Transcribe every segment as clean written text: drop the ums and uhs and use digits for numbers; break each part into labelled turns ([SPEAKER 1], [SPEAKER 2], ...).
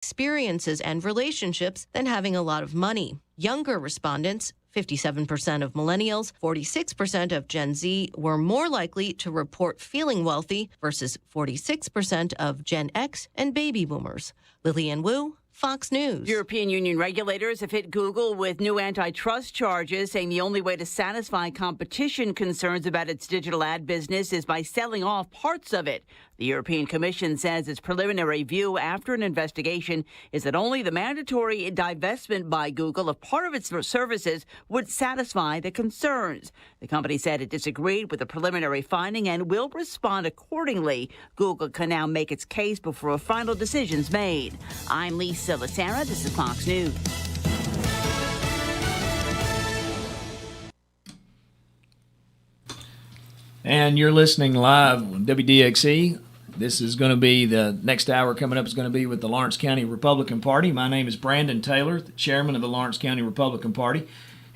[SPEAKER 1] experiences and relationships than having a lot of money. Younger respondents, 57% of millennials, 46% of Gen Z were more likely to report feeling wealthy versus 46% of Gen X and baby boomers. Lillian Wu, Fox News.
[SPEAKER 2] European Union regulators have hit Google with new antitrust charges, saying the only way to satisfy competition concerns about its digital ad business is by selling off parts of it. The European Commission says its preliminary view after an investigation is that only the mandatory divestment by Google of part of its services would satisfy the concerns. The company said it disagreed with the preliminary finding and will respond accordingly. Google can now make its case before a final decision's made. I'm Lisa Lacera. This is Fox News.
[SPEAKER 3] And you're listening live on WDXE. This is going to be the next hour coming up is going to be with the Lawrence County Republican Party. My name is Brandon Taylor, the chairman of the Lawrence County Republican Party.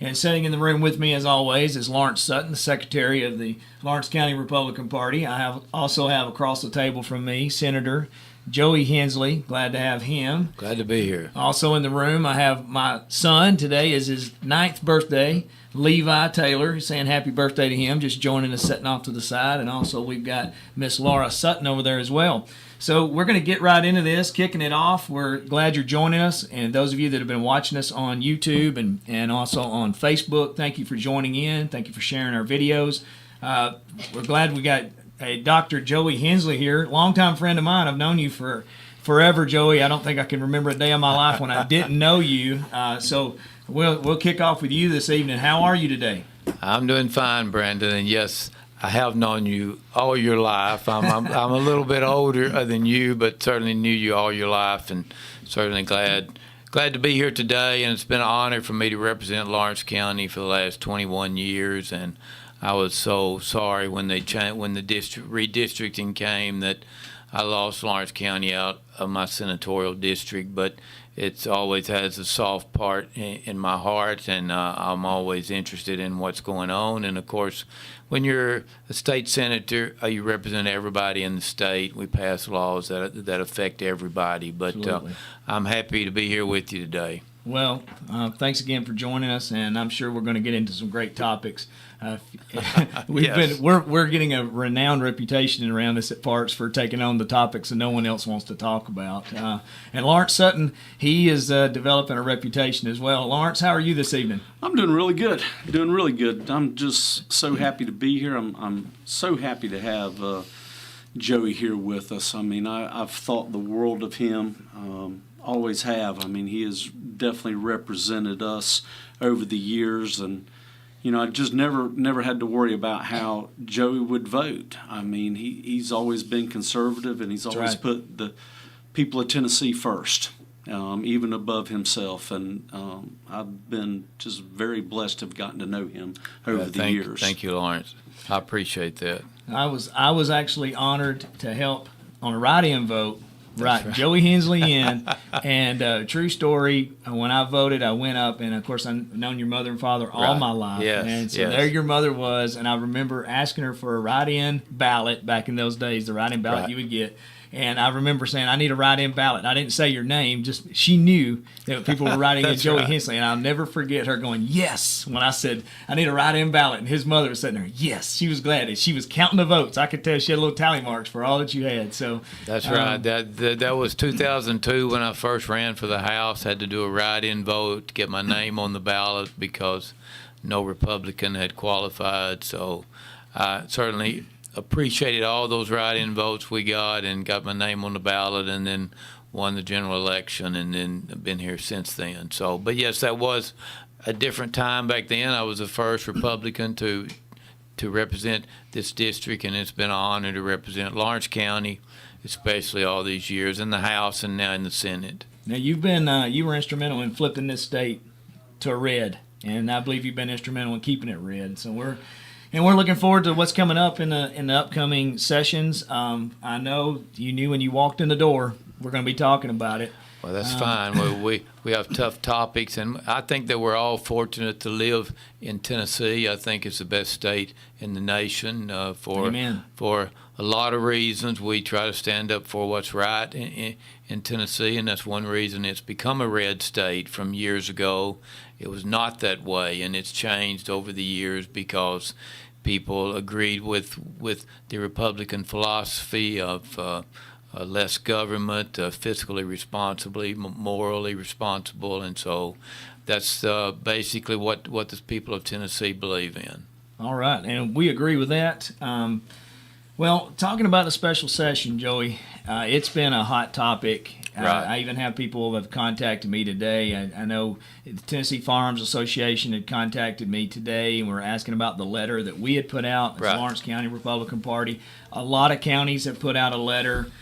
[SPEAKER 3] And sitting in the room with me, as always, is Lawrence Sutton, the secretary of the Lawrence County Republican Party. I also have across the table from me Senator Joey Hensley. Glad to have him.
[SPEAKER 4] Glad to be here.
[SPEAKER 3] Also in the room, I have my son. Today is his 9th birthday, Levi Taylor. Saying happy birthday to him, just joining us, sitting off to the side. And also we've got Miss Laura Sutton over there as well. So we're going to get right into this, kicking it off. We're glad you're joining us. And those of you that have been watching us on YouTube and also on Facebook, thank you for joining in. Thank you for sharing our videos. We're glad we got Dr. Joey Hensley here, longtime friend of mine. I've known you for forever, Joey. I don't think I can remember a day of my life when I didn't know you. So we'll kick off with you this evening. How are you today?
[SPEAKER 4] I'm doing fine, Brandon. And yes, I have known you all your life. I'm a little bit older than you, but certainly knew you all your life, and certainly glad to be here today. And it's been an honor for me to represent Lawrence County for the last 21 years. And I was so sorry when the redistricting came that I lost Lawrence County out of my senatorial district, but it always has a soft part in my heart, and I'm always interested in what's going on. And of course, when you're a state senator, you represent everybody in the state. We pass laws that affect everybody, but I'm happy to be here with you today.
[SPEAKER 3] Well, thanks again for joining us, and I'm sure we're going to get into some great topics. We're getting a renowned reputation around us at Parks for taking on the topics that no one else wants to talk about. And Lawrence Sutton, he is developing a reputation as well. Lawrence, how are you this evening?
[SPEAKER 5] I'm doing really good. I'm just so happy to be here. I'm so happy to have Joey here with us. I mean, I've thought the world of him. Always have. I mean, he has definitely represented us over the years, and I just never had to worry about how Joey would vote. I mean, he's always been conservative, and he's always put the people of Tennessee first, even above himself. And I've been just very blessed to have gotten to know him over the years.
[SPEAKER 4] Thank you, Lawrence. I appreciate that.
[SPEAKER 3] I was actually honored to help on a write-in vote. Right, Joey Hensley in, and true story, when I voted, I went up, and of course I've known your mother and father all my life, and so there your mother was, and I remember asking her for a write-in ballot back in those days, the write-in ballot you would get. And I remember saying, I need a write-in ballot. I didn't say your name, just she knew that people were writing in Joey Hensley. And I'll never forget her going, yes, when I said, I need a write-in ballot. And his mother was sitting there, yes. She was glad. And she was counting the votes. I could tell she had little tally marks for all that you had. So
[SPEAKER 4] that's right. That was 2002 when I first ran for the House. Had to do a write-in vote to get my name on the ballot because no Republican had qualified. So I certainly appreciated all those write-in votes we got and got my name on the ballot, and then won the general election, and then I've been here since then. So, but yes, that was a different time back then. I was the first Republican to represent this district, and it's been an honor to represent Lawrence County, especially all these years in the House and now in the Senate.
[SPEAKER 3] Now you've been you were instrumental in flipping this state to red, and I believe you've been instrumental in keeping it red. So we're looking forward to what's coming up in the upcoming sessions. I know you knew when you walked in the door we're going to be talking about it.
[SPEAKER 4] Well, that's fine. We have tough topics, and I think that we're all fortunate to live in Tennessee. I think it's the best state in the nation
[SPEAKER 3] Amen.
[SPEAKER 4] for a lot of reasons. We try to stand up for what's right in Tennessee, and that's one reason it's become a red state from years ago. It was not that way, and it's changed over the years because people agreed with the Republican philosophy of less government, fiscally responsibly, morally responsible, and so that's basically what the people of Tennessee believe in.
[SPEAKER 3] All right, and we agree with that. Well, talking about the special session, Joey, it's been a hot topic.
[SPEAKER 4] Right.
[SPEAKER 3] I even have people who have contacted me today. I know the Tennessee Farms Association had contacted me today and were asking about the letter that we had put out as
[SPEAKER 4] Right.
[SPEAKER 3] Lawrence County Republican Party. A lot of counties have put out a letter.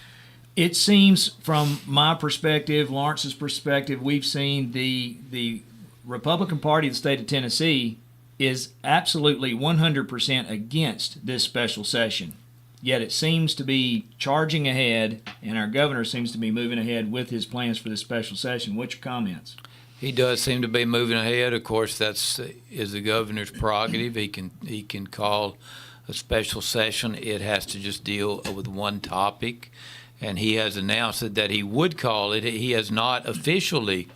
[SPEAKER 3] It seems, from my perspective, Lawrence's perspective, we've seen the Republican Party of the state of Tennessee is absolutely 100% against this special session. Yet it seems to be charging ahead, and our governor seems to be moving ahead with his plans for this special session. What's your comments?
[SPEAKER 4] He does seem to be moving ahead. Of course, that's is the governor's prerogative. He can call a special session. It has to just deal with one topic, and he has announced that he would call it. He has not officially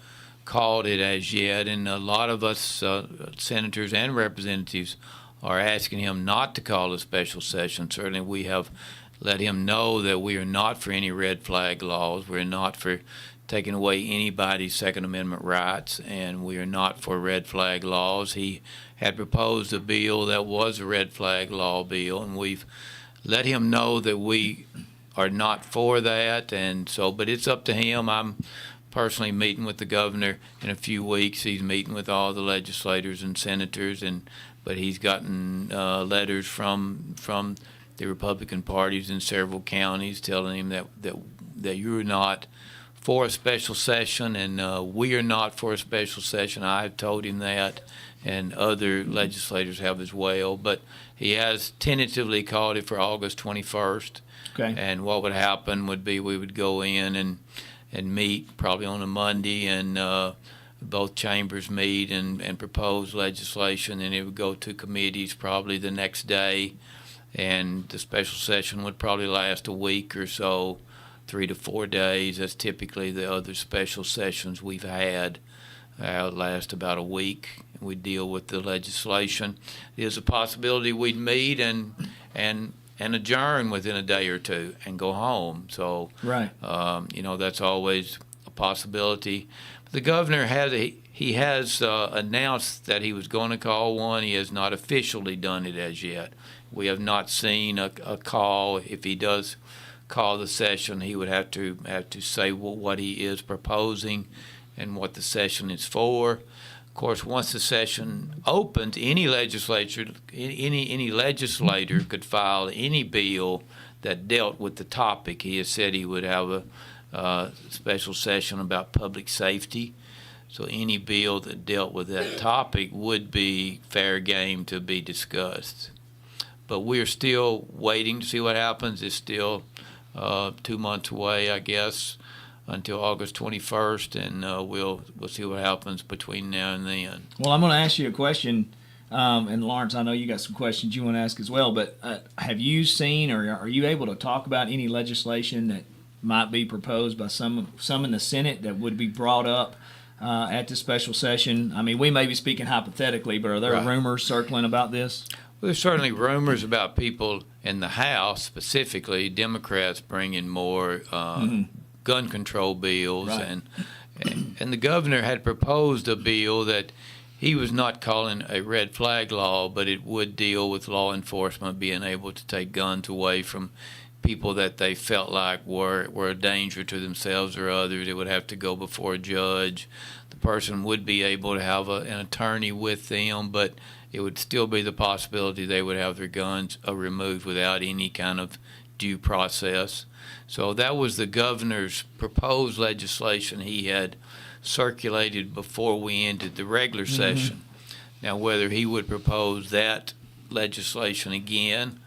[SPEAKER 4] called it as yet, and a lot of us senators and representatives are asking him not to call a special session. Certainly we have let him know that we are not for any red flag laws. We're not for taking away anybody's Second Amendment rights, and we are not for red flag laws. He had proposed a bill that was a red flag law bill, and we've let him know that we are not for that. And so, but it's up to him. I'm personally meeting with the governor in a few weeks. He's meeting with all the legislators and senators, but he's gotten letters from the Republican parties in several counties telling him that you're not for a special session, and we are not for a special session. I've told him that, and other legislators have as well. But he has tentatively called it for August 21st.
[SPEAKER 3] Okay.
[SPEAKER 4] And what would happen would be we would go in and meet probably on a Monday, and both chambers meet and propose legislation, and it would go to committees probably the next day, and the special session would probably last a week or so, 3 to 4 days. That's typically the other special sessions we've had. Last about a week. We deal with the legislation. There's a possibility we'd meet and adjourn within a day or two and go home. So,
[SPEAKER 3] Right.
[SPEAKER 4] That's always a possibility. The governor has announced that he was going to call one. He has not officially done it as yet. We have not seen a call. If he does call the session, he would have to say what he is proposing and what the session is for. Of course, once the session opens, any legislator could file any bill that dealt with the topic. He has said he would have a special session about public safety. So any bill that dealt with that topic would be fair game to be discussed. But we're still waiting to see what happens. It's still 2 months away, I guess, until August 21st, and we'll see what happens between now and then.
[SPEAKER 3] Well, I'm going to ask you a question, and Lawrence, I know you got some questions you want to ask as well, but have you seen or are you able to talk about any legislation that might be proposed by some in the Senate that would be brought up at the special session? I mean, we may be speaking hypothetically, but are there
[SPEAKER 4] Right.
[SPEAKER 3] rumors circling about this?
[SPEAKER 4] Well, there's certainly rumors about people in the House, specifically Democrats, bringing more gun control bills,
[SPEAKER 3] Right.
[SPEAKER 4] and the governor had proposed a bill that he was not calling a red flag law, but it would deal with law enforcement being able to take guns away from people that they felt like were a danger to themselves or others. It would have to go before a judge. The person would be able to have an attorney with them, but it would still be the possibility they would have their guns removed without any kind of due process. So that was the governor's proposed legislation he had circulated before we ended the regular session. Now, whether he would propose that legislation again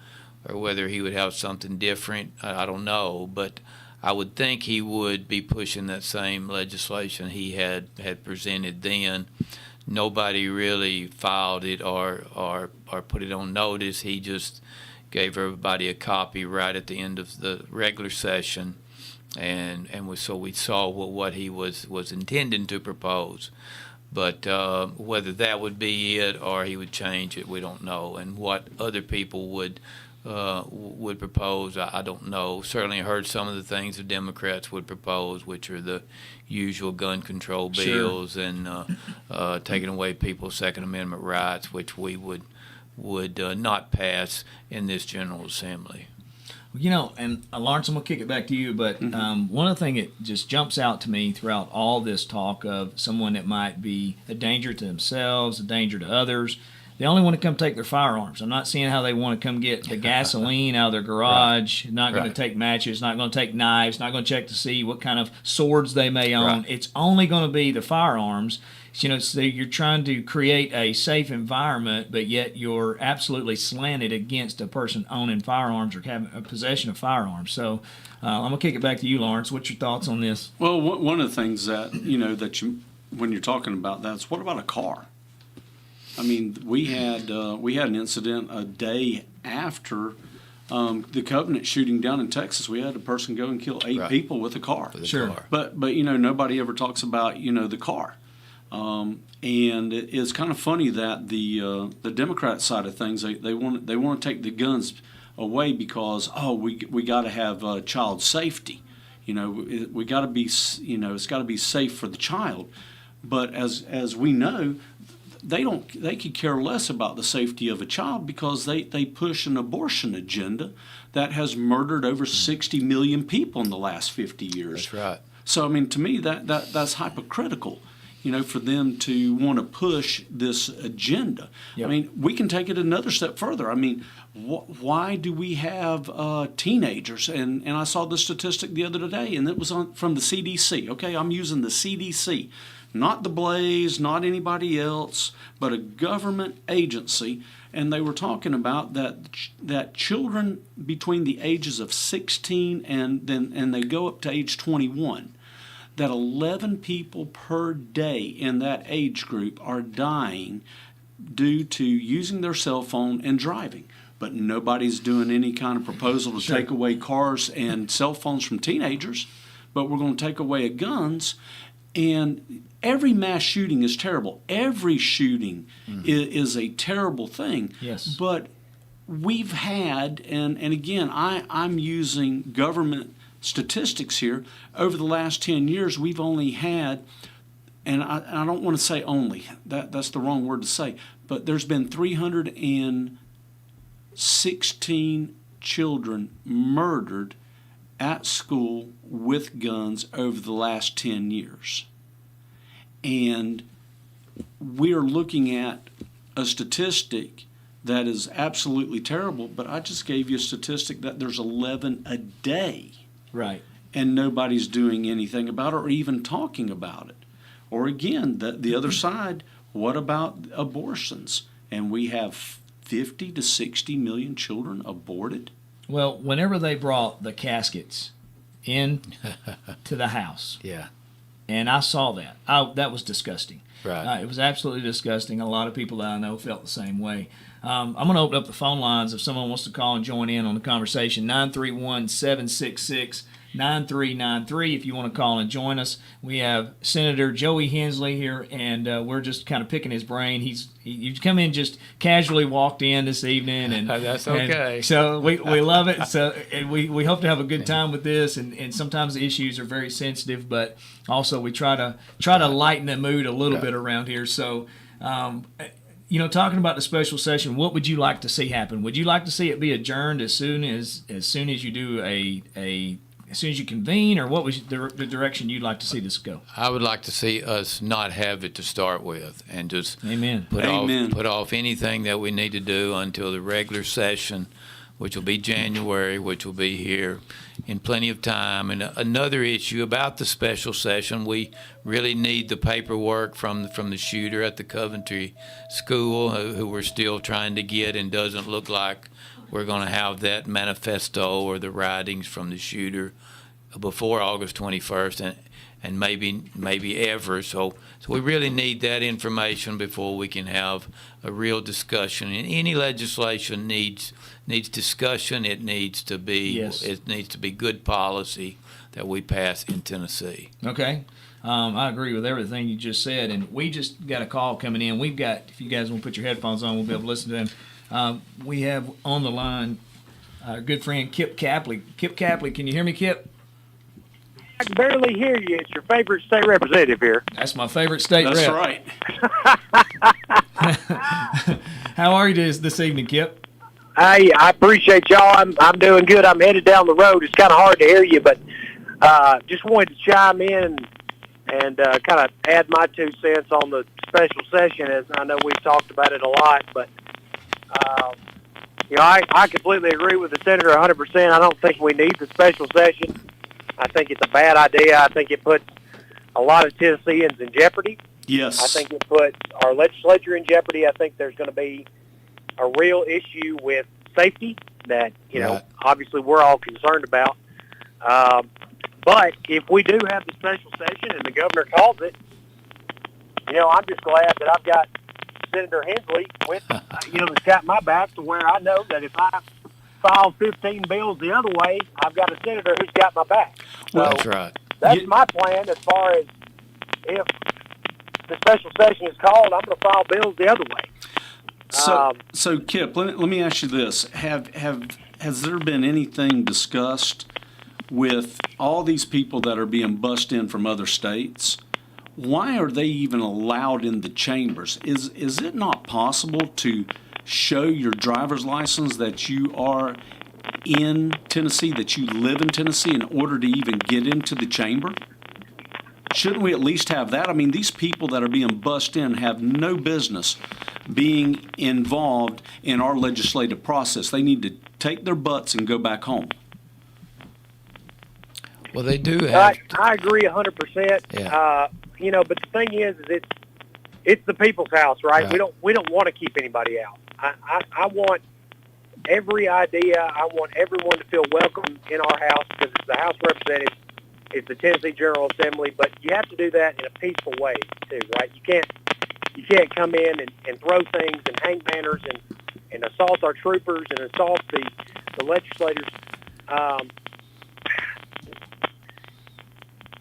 [SPEAKER 4] or whether he would have something different, I don't know. But I would think he would be pushing that same legislation he had presented then. Nobody really filed it or put it on notice. He just gave everybody a copy right at the end of the regular session, so we saw what he was intending to propose. But whether that would be it or he would change it, we don't know. And what other people would propose, I don't know. Certainly heard some of the things the Democrats would propose, which are the usual gun control bills and taking away people's Second Amendment rights, which we would not pass in this General Assembly.
[SPEAKER 3] You know, and Lawrence, I'm going to kick it back to you, but one of the things that just jumps out to me throughout all this talk of someone that might be a danger to themselves, a danger to others, they only want to come take their firearms. I'm not seeing how they want to come get the gasoline out of their garage, not going to take matches, not going to take knives, not going to check to see what kind of swords they may own. It's only going to be the firearms. You know, so you're trying to create a safe environment, but yet you're absolutely slanted against a person owning firearms or having a possession of firearms. So I'm going to kick it back to you, Lawrence. What's your thoughts on this?
[SPEAKER 5] Well, one of the things that, when you're talking about that is, what about a car? I mean, we had an incident a day after the Covenant shooting down in Texas. We had a person go and kill 8 people with a car.
[SPEAKER 3] Sure.
[SPEAKER 5] But nobody ever talks about, the car. And it's kind of funny that the Democrat side of things, they want to take the guns away because we got to have child safety. We got to be it's got to be safe for the child. But as we know, they could care less about the safety of a child because they push an abortion agenda that has murdered over 60 million people in the last 50 years.
[SPEAKER 4] That's right.
[SPEAKER 5] So I mean, to me that's hypocritical. For them to want to push this agenda. Yep. I mean, we can take it another step further. I mean, why do we have teenagers? And I saw the statistic the other day, and it was from the CDC. Okay, I'm using the CDC, not the Blaze, not anybody else, but a government agency. And they were talking about that children between the ages of 16 and they go up to age 21. That 11 people per day in that age group are dying due to using their cell phone and driving. But nobody's doing any kind of proposal to take away cars and cell phones from teenagers, but we're going to take away guns. And every mass shooting is terrible. Every shooting is a terrible thing.
[SPEAKER 3] Yes.
[SPEAKER 5] But we've had, and again, I'm using government statistics here, over the last 10 years, we've only had, and I don't want to say only, that's the wrong word to say, but there's been 316 children murdered at school with guns over the last 10 years. And we're looking at a statistic that is absolutely terrible, but I just gave you a statistic that there's 11 a day.
[SPEAKER 3] Right.
[SPEAKER 5] And nobody's doing anything about it or even talking about it. Or again, the other side, what about abortions? And we have 50 to 60 million children aborted?
[SPEAKER 3] Well, whenever they brought the caskets in to the house, and I saw that, that was disgusting.
[SPEAKER 4] Right.
[SPEAKER 3] It was absolutely disgusting. A lot of people that I know felt the same way. I'm going to open up the phone lines if someone wants to call and join in on the conversation. 931-766-9393 if you want to call and join us. We have Senator Joey Hensley here, and we're just kind of picking his brain. You've come in just casually walked in this evening, and
[SPEAKER 4] that's okay.
[SPEAKER 3] And so we love it. So and we hope to have a good time with this. And sometimes the issues are very sensitive, but also we try to lighten the mood a little bit around here. So. Talking about the special session, what would you like to see happen? Would you like to see it be adjourned as soon as you do as soon as you convene, or what was the direction you'd like to see this go?
[SPEAKER 4] I would like to see us not have it to start with, and just put off anything that we need to do until the regular session, which will be January, which will be here in plenty of time. And another issue about the special session, we really need the paperwork from the shooter at the Coventry school, who we're still trying to get, and doesn't look like we're going to have that manifesto or the writings from the shooter before August 21st, and maybe ever. So we really need that information before we can have a real discussion. And any legislation needs discussion. It needs to be good policy that we pass in Tennessee.
[SPEAKER 3] Okay. I agree with everything you just said, and we just got a call coming in. We've got, if you guys want to put your headphones on, we'll be able to listen to them. We have on the line our good friend Kip Capley. Kip Capley, can you hear me, Kip?
[SPEAKER 6] I can barely hear you. It's your favorite state representative here.
[SPEAKER 3] That's my favorite state
[SPEAKER 5] That's
[SPEAKER 3] rep.
[SPEAKER 5] right.
[SPEAKER 3] How are you this evening, Kip?
[SPEAKER 6] Hey, I appreciate y'all. I'm doing good. I'm headed down the road. It's kind of hard to hear you, but just wanted to chime in and kind of add my 2 cents on the special session, as I know we've talked about it a lot. But, I completely agree with the Senator 100%. I don't think we need the special session. I think it's a bad idea. I think it puts a lot of Tennesseans in jeopardy.
[SPEAKER 5] Yes.
[SPEAKER 6] I think it puts our legislature in jeopardy. I think there's going to be a real issue with safety that, obviously we're all concerned about. But if we do have the special session and the governor calls it, I'm just glad that I've got Senator Hensley with, that's got my back to where I know that if I file 15 bills the other way, I've got a senator who's got my back. So
[SPEAKER 4] That's right.
[SPEAKER 6] That's my plan as far as if the special session is called, I'm going to file bills the other way.
[SPEAKER 5] So Kip, let me ask you this: has there been anything discussed with all these people that are being bussed in from other states? Why are they even allowed in the chambers? Is it not possible to show your driver's license that you are in Tennessee, that you live in Tennessee, in order to even get into the chamber? Shouldn't we at least have that? I mean, these people that are being bussed in have no business being involved in our legislative process. They need to take their butts and go back home.
[SPEAKER 4] Well, they do have.
[SPEAKER 6] I agree 100%.
[SPEAKER 4] Yeah.
[SPEAKER 6] But the thing is it's the people's house, right?
[SPEAKER 4] Right.
[SPEAKER 6] We don't want to keep anybody out. I want every idea. I want everyone to feel welcome in our house because it's the House of Representatives. It's the Tennessee General Assembly, but you have to do that in a peaceful way too, right? You can't come in and throw things and hang banners and assault our troopers and assault the legislators.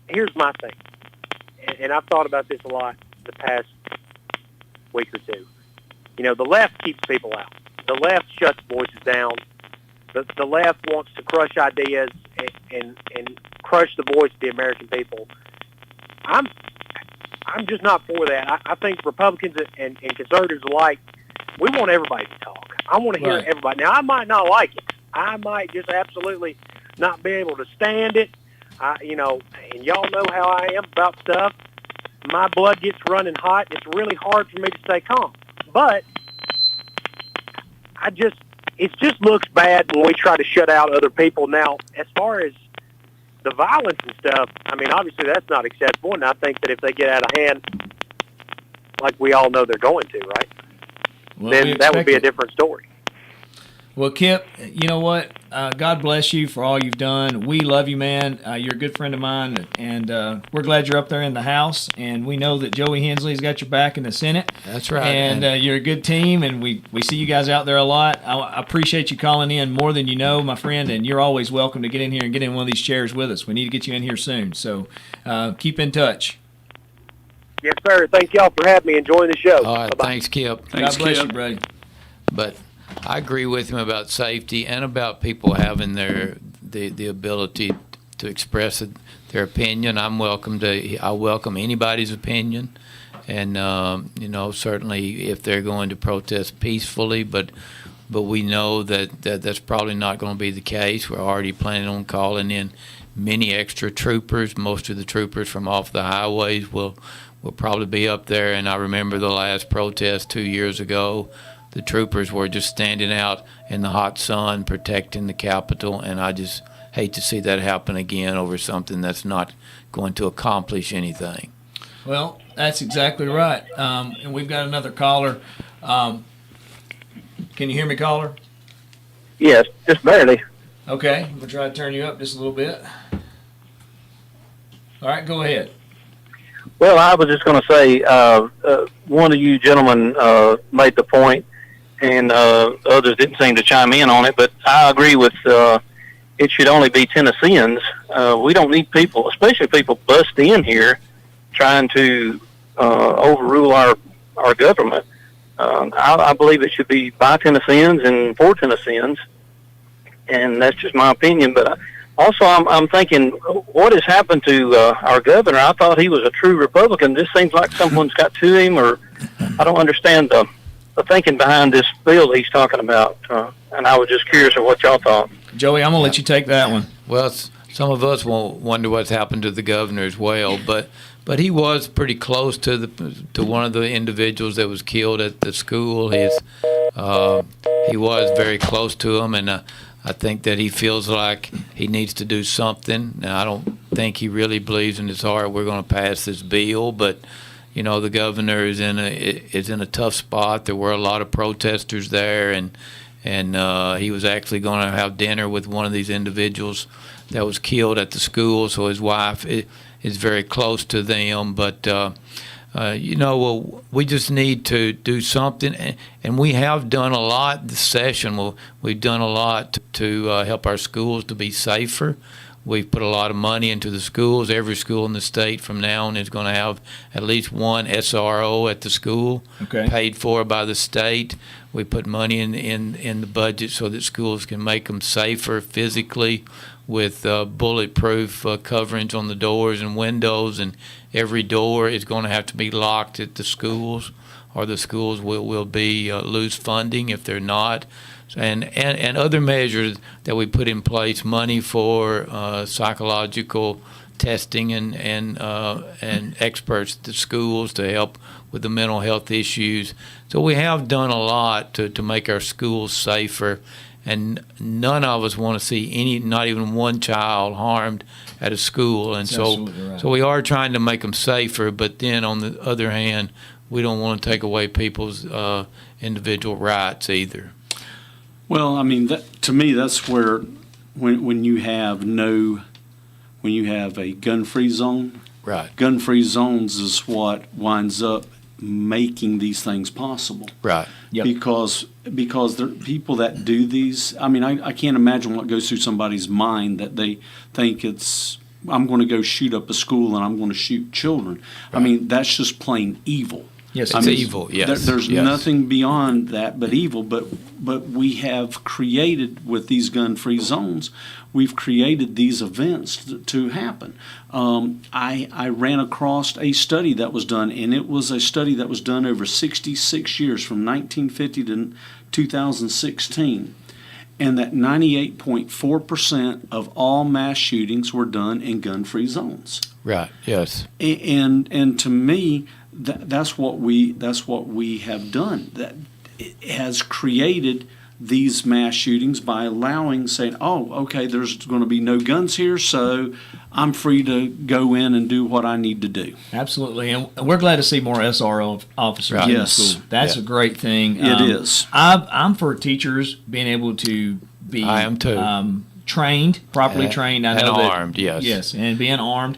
[SPEAKER 6] Here's my thing, and I've thought about this a lot the past week or two. The left keeps people out. The left shuts voices down. The left wants to crush ideas and crush the voice of the American people. I'm just not for that. I think Republicans and conservatives alike, we want everybody to talk. I want to hear everybody. Now, I might not like it. I might just absolutely not be able to stand it. And y'all know how I am about stuff. My blood gets running hot. It's really hard for me to stay calm. But it just looks bad when we try to shut out other people. Now, as far as the violence and stuff, I mean, obviously that's not acceptable, and I think that if they get out of hand, like we all know they're going to, right, then that would be a different story.
[SPEAKER 3] Well, Kip, you know what? God bless you for all you've done. We love you, man. You're a good friend of mine, and we're glad you're up there in the House. And we know that Joey Hensley's got your back in the Senate.
[SPEAKER 4] That's right.
[SPEAKER 3] And you're a good team, and we see you guys out there a lot. I appreciate you calling in more than you know, my friend, and you're always welcome to get in here and get in one of these chairs with us. We need to get you in here soon. So keep in touch.
[SPEAKER 6] Yes, sir. Thank y'all for having me and joining the show.
[SPEAKER 4] All right.
[SPEAKER 6] Bye-bye.
[SPEAKER 4] Thanks, Kip.
[SPEAKER 5] Thanks,
[SPEAKER 3] God bless
[SPEAKER 5] Kip.
[SPEAKER 3] you, buddy.
[SPEAKER 4] But I agree with him about safety and about people having the ability to express their opinion. I welcome anybody's opinion, and certainly if they're going to protest peacefully. But we know that's probably not going to be the case. We're already planning on calling in many extra troopers. Most of the troopers from off the highways will probably be up there. And I remember the last protest 2 years ago. The troopers were just standing out in the hot sun protecting the Capitol, and I just hate to see that happen again over something that's not going to accomplish anything.
[SPEAKER 3] Well, that's exactly right. And we've got another caller. Can you hear me, caller?
[SPEAKER 6] Yes, just barely.
[SPEAKER 3] Okay, we'll try to turn you up just a little bit. All right, go ahead.
[SPEAKER 7] Well, I was just going to say, one of you gentlemen made the point, and others didn't seem to chime in on it, but I agree with it should only be Tennesseans. We don't need people, especially people bust in here, trying to overrule our government. I believe it should be by Tennesseans and for Tennesseans, and that's just my opinion. But also, I'm thinking, what has happened to our governor? I thought he was a true Republican. This seems like someone's got to him, or I don't understand the thinking behind this bill he's talking about. And I was just curious of what y'all thought.
[SPEAKER 3] Joey, I'm going to let you take that one.
[SPEAKER 4] Well, some of us will wonder what's happened to the governor as well, but he was pretty close to one of the individuals that was killed at the school. He was very close to him, and I think that he feels like he needs to do something. Now, I don't think he really believes in his heart we're going to pass this bill, but you know, the governor is in a tough spot. There were a lot of protesters there, and he was actually going to have dinner with one of these individuals that was killed at the school. So his wife is very close to them. But you know, well, we just need to do something, and we have done a lot this session. Well, we've done a lot to help our schools to be safer. We've put a lot of money into the schools. Every school in the state from now on is going to have at least one SRO at the school, paid for by the state. We put money in the budget so that schools can make them safer physically with bulletproof coverings on the doors and windows, and every door is going to have to be locked at the schools, or the schools will be lose funding if they're not. And other measures that we put in place, money for psychological testing and experts at the schools to help with the mental health issues. So we have done a lot to make our schools safer, and none of us want to see not even one child harmed at a school. And so we are trying to make them safer, but then on the other hand, we don't want to take away people's individual rights either.
[SPEAKER 5] Well, I mean, to me, that's where when you have a gun-free zone,
[SPEAKER 4] right?
[SPEAKER 5] Gun-free zones is what winds up making these things possible,
[SPEAKER 4] right?
[SPEAKER 5] Yep. Because there are people that do these. I mean, I can't imagine what goes through somebody's mind that they think I'm going to go shoot up a school and I'm going to shoot children. Right. I mean, that's just plain evil.
[SPEAKER 4] Yes, it's evil. Yes,
[SPEAKER 5] there's nothing beyond that but evil. But we have created, with these gun-free zones, we've created these events to happen. I ran across a study that was done, and it was a study that was done over 66 years, from 1950 to 2016, and that 98.4% of all mass shootings were done in gun-free zones.
[SPEAKER 4] Right. Yes.
[SPEAKER 5] And to me, that's what we have done. That it has created these mass shootings by saying, oh, okay, there's going to be no guns here, so I'm free to go in and do what I need to do.
[SPEAKER 3] Absolutely, and we're glad to see more SRO officers in the school. That's a great thing.
[SPEAKER 5] It is.
[SPEAKER 3] I'm for teachers being able to be.
[SPEAKER 4] I am too.
[SPEAKER 3] Trained, properly trained. I know
[SPEAKER 4] and armed, yes.
[SPEAKER 3] Yes, and being armed.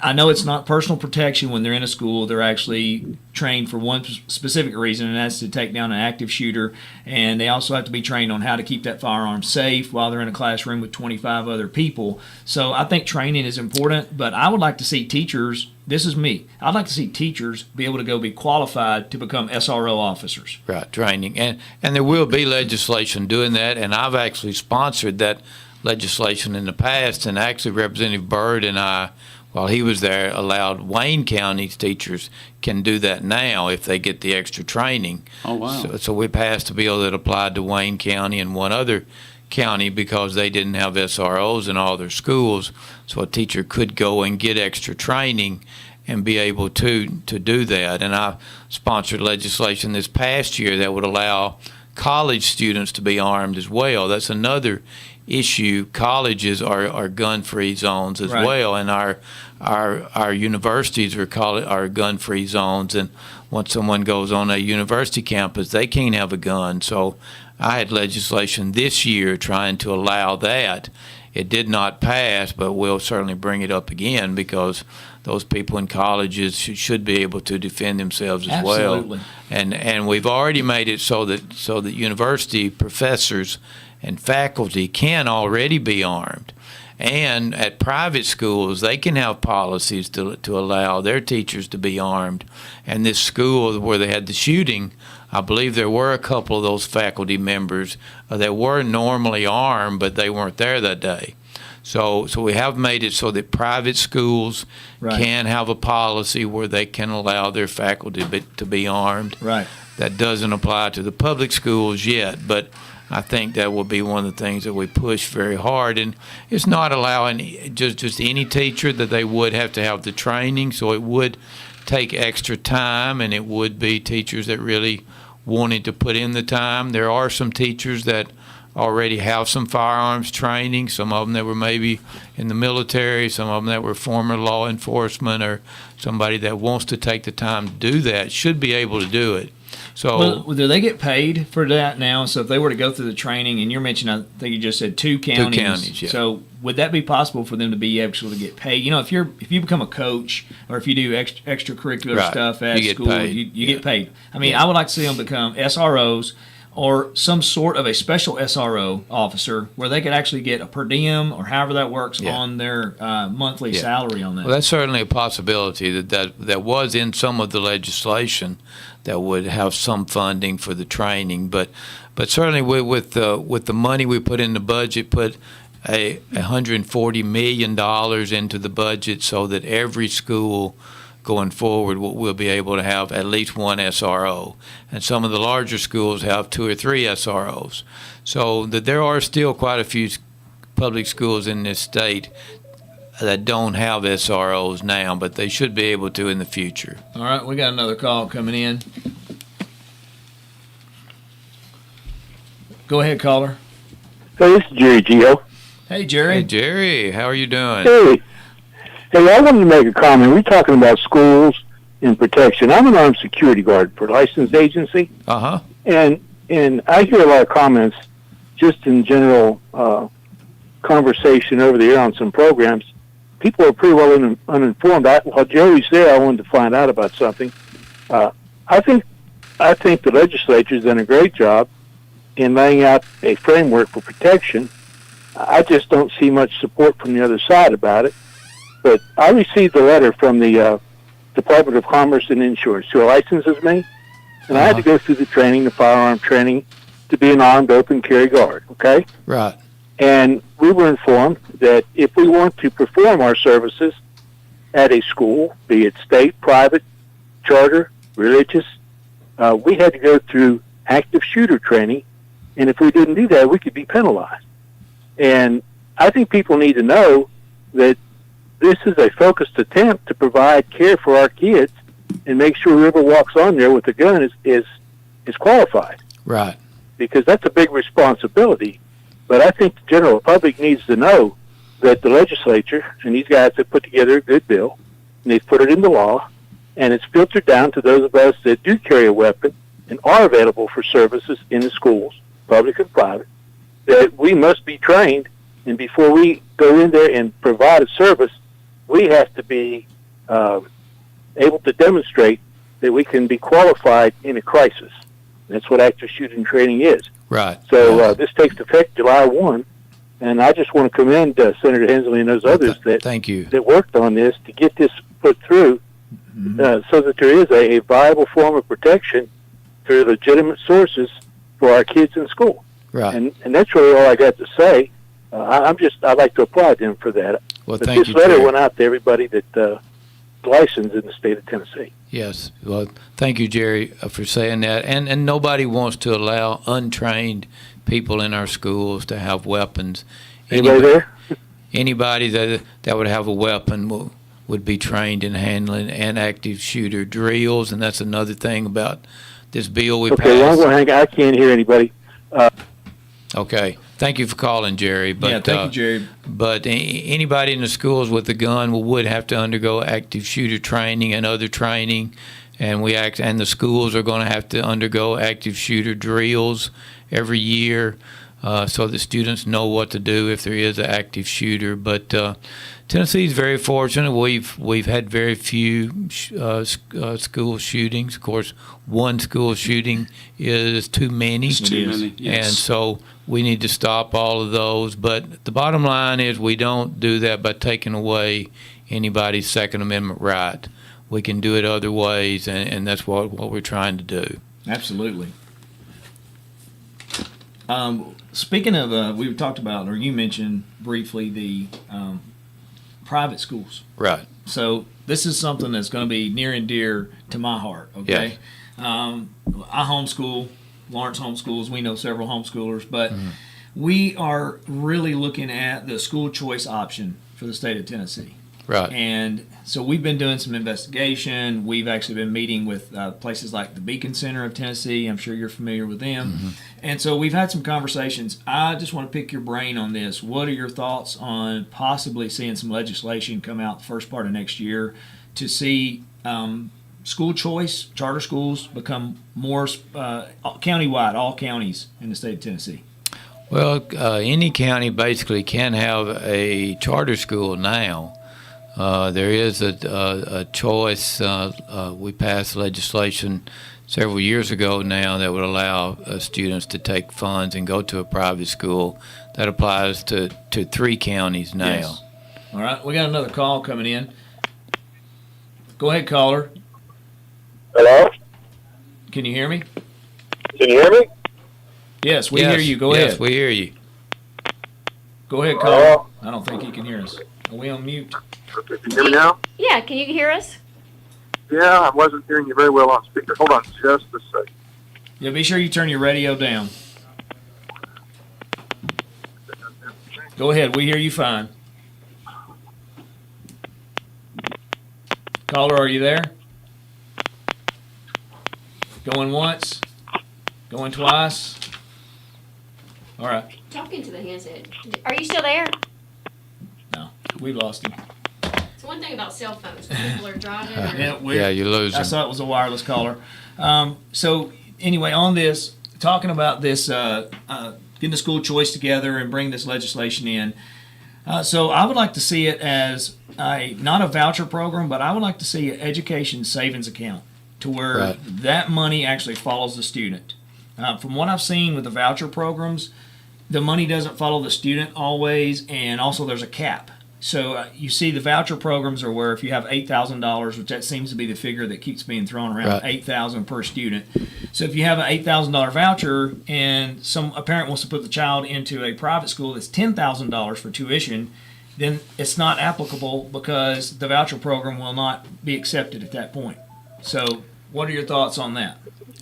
[SPEAKER 3] I know it's not personal protection when they're in a school. They're actually trained for one specific reason, and that's to take down an active shooter. And they also have to be trained on how to keep that firearm safe while they're in a classroom with 25 other people. So I think training is important, but I would like to see teachers, this is me, I'd like to see teachers be able to go be qualified to become SRO officers.
[SPEAKER 4] Right, training. And there will be legislation doing that, and I've actually sponsored that legislation in the past, and actually Representative Byrd and I, while he was there, allowed Wayne County's teachers can do that now if they get the extra training.
[SPEAKER 5] Oh, wow.
[SPEAKER 4] So we passed a bill that applied to Wayne County and one other county because they didn't have SROs in all their schools. So a teacher could go and get extra training and be able to do that. And I sponsored legislation this past year that would allow college students to be armed as well. That's another issue. Colleges are gun-free zones as well, and our universities are gun-free zones. And once someone goes on a university campus, they can't have a gun. So I had legislation this year trying to allow that it did not pass, but we'll certainly bring it up again because those people in colleges should be able to defend themselves as
[SPEAKER 3] Absolutely.
[SPEAKER 4] well. And we've already made it so that university professors and faculty can already be armed. And at private schools, they can have policies to allow their teachers to be armed. And this school where they had the shooting, I believe there were a couple of those faculty members that were normally armed, but they weren't there that day. So we have made it so that private schools can have a policy where they can allow their faculty to be armed.
[SPEAKER 3] Right.
[SPEAKER 4] That doesn't apply to the public schools yet, but I think that will be one of the things that we push very hard. And it's not allowing just any teacher, that they would have to have the training, so it would take extra time, and it would be teachers that really wanted to put in the time. There are some teachers that already have some firearms training, some of them that were maybe in the military, some of them that were former law enforcement, or somebody that wants to take the time to do that should be able to do it. So,
[SPEAKER 3] well, do they get paid for that now? So if they were to go through the training, and you're mentioning, I think you just said two counties.
[SPEAKER 4] 2 counties, yeah.
[SPEAKER 3] So would that be possible for them to be able to get paid? You know, if you become a coach, or if you do extracurricular stuff at school, you get paid. I mean, I would like to see them become SROs, or some sort of a special SRO officer where they could actually get a per diem, or however that works, on their monthly salary on that.
[SPEAKER 4] Well, that's certainly a possibility that was in some of the legislation that would have some funding for the training. But certainly with the money we put in the budget, put $140 million into the budget so that every school going forward we'll be able to have at least one SRO. And some of the larger schools have 2 or 3 SROs. So that there are still quite a few public schools in this state that don't have SROs now, but they should be able to in the future.
[SPEAKER 3] All right, we got another call coming in. Go ahead, caller.
[SPEAKER 8] Hey, this is Jerry Gio.
[SPEAKER 3] Hey, Jerry.
[SPEAKER 4] Hey, Jerry, how are you doing?
[SPEAKER 8] Hey, I wanted to make a comment. We're talking about schools and protection. I'm an armed security guard for a licensed agency.
[SPEAKER 4] Uh-huh.
[SPEAKER 8] And I hear a lot of comments just in general conversation over the air on some programs. People are pretty well uninformed. While Joey's there, I wanted to find out about something. I think the legislature's done a great job in laying out a framework for protection. I just don't see much support from the other side about it. But I received a letter from the Department of Commerce and Insurance, who licenses me, and I had to go through the training, the firearm training, to be an armed open carry guard, okay?
[SPEAKER 4] Right.
[SPEAKER 8] And we were informed that if we want to perform our services at a school, be it state, private, charter, religious, we had to go through active shooter training, and if we didn't do that, we could be penalized. And I think people need to know that this is a focused attempt to provide care for our kids and make sure whoever walks on there with a gun is qualified.
[SPEAKER 4] Right.
[SPEAKER 8] Because that's a big responsibility. But I think the general public needs to know that the legislature and these guys have put together a good bill, and they've put it into law, and it's filtered down to those of us that do carry a weapon and are available for services in the schools, public and private, that we must be trained, and before we go in there and provide a service, we have to be able to demonstrate that we can be qualified in a crisis. That's what active shooting training is.
[SPEAKER 4] Right.
[SPEAKER 8] So this takes effect July 1, and I just want to commend Senator Hensley and those others that worked on this to get this put through so that there is a viable form of protection through legitimate sources for our kids in school.
[SPEAKER 4] Right.
[SPEAKER 8] And that's really all I got to say. I'd like to applaud them for that.
[SPEAKER 4] Well,
[SPEAKER 8] but
[SPEAKER 4] thank
[SPEAKER 8] this
[SPEAKER 4] you,
[SPEAKER 8] letter
[SPEAKER 4] Jerry.
[SPEAKER 8] went out to everybody that licensed in the state of Tennessee.
[SPEAKER 4] Yes. Well, thank you, Jerry, for saying that. And nobody wants to allow untrained people in our schools to have weapons.
[SPEAKER 8] Anybody there?
[SPEAKER 4] Anybody that would have a weapon would be trained in handling and active shooter drills, and that's another thing about this bill we passed.
[SPEAKER 8] Okay, well, I'm going to hang. I can't hear anybody.
[SPEAKER 4] Okay. Thank you for calling, Jerry. But,
[SPEAKER 3] thank you, Jerry.
[SPEAKER 4] But anybody in the schools with a gun would have to undergo active shooter training and other training, and the schools are going to have to undergo active shooter drills every year. so the students know what to do if there is an active shooter. But Tennessee is very fortunate. We've had very few school shootings. Of course, one school shooting is too many.
[SPEAKER 5] Too many, yes.
[SPEAKER 4] And so we need to stop all of those. But the bottom line is we don't do that by taking away anybody's Second Amendment right. We can do it other ways, and that's what we're trying to do.
[SPEAKER 3] Absolutely. Speaking of, we talked about, or you mentioned briefly, the private schools.
[SPEAKER 4] Right.
[SPEAKER 3] So this is something that's going to be near and dear to my heart. Okay.
[SPEAKER 4] Yes.
[SPEAKER 3] I homeschool. Lawrence homeschools. We know several homeschoolers, but we are really looking at the school choice option for the state of Tennessee.
[SPEAKER 4] Right.
[SPEAKER 3] And so we've been doing some investigation. We've actually been meeting with places like the Beacon Center of Tennessee. I'm sure you're familiar with them. And so we've had some conversations. I just want to pick your brain on this. What are your thoughts on possibly seeing some legislation come out the first part of next year to see school choice, charter schools become more countywide, all counties in the state of Tennessee?
[SPEAKER 4] Well, any county basically can have a charter school now. There is a choice. We passed legislation several years ago now that would allow students to take funds and go to a private school. That applies to 3 counties now.
[SPEAKER 3] Yes. All right. We got another call coming in. Go ahead, caller.
[SPEAKER 9] Hello?
[SPEAKER 3] Can you hear me?
[SPEAKER 9] Can you hear me?
[SPEAKER 3] Yes, we hear you. Go
[SPEAKER 4] Yes,
[SPEAKER 3] ahead.
[SPEAKER 4] we hear you.
[SPEAKER 3] Go ahead, caller. I don't think he can hear us. Are we on mute?
[SPEAKER 9] Okay, can you hear me now?
[SPEAKER 10] Yeah, can you hear us?
[SPEAKER 9] Yeah, I wasn't hearing you very well on speaker. Hold on just a second.
[SPEAKER 3] Yeah, be sure you turn your radio down. Go ahead. We hear you fine. Caller, are you there? Going once? Going twice? All right.
[SPEAKER 10] Talking to the handset. Are you still there?
[SPEAKER 3] No, we lost him.
[SPEAKER 10] It's one thing about cell phones when people are driving.
[SPEAKER 4] Yeah, you lose
[SPEAKER 3] I
[SPEAKER 4] him.
[SPEAKER 3] saw it was a wireless caller. So anyway, on this, talking about this, getting the school choice together and bring this legislation in. So I would like to see it as not a voucher program, but I would like to see an education savings account to where that money actually follows the student. From what I've seen with the voucher programs, the money doesn't follow the student always, and also there's a cap. So you see the voucher programs are where if you have $8,000, which that seems to be the figure that keeps being thrown around, $8,000 per student. So if you have an $8,000 voucher and a parent wants to put the child into a private school that's $10,000 for tuition, then it's not applicable because the voucher program will not be accepted at that point. So what are your thoughts on that?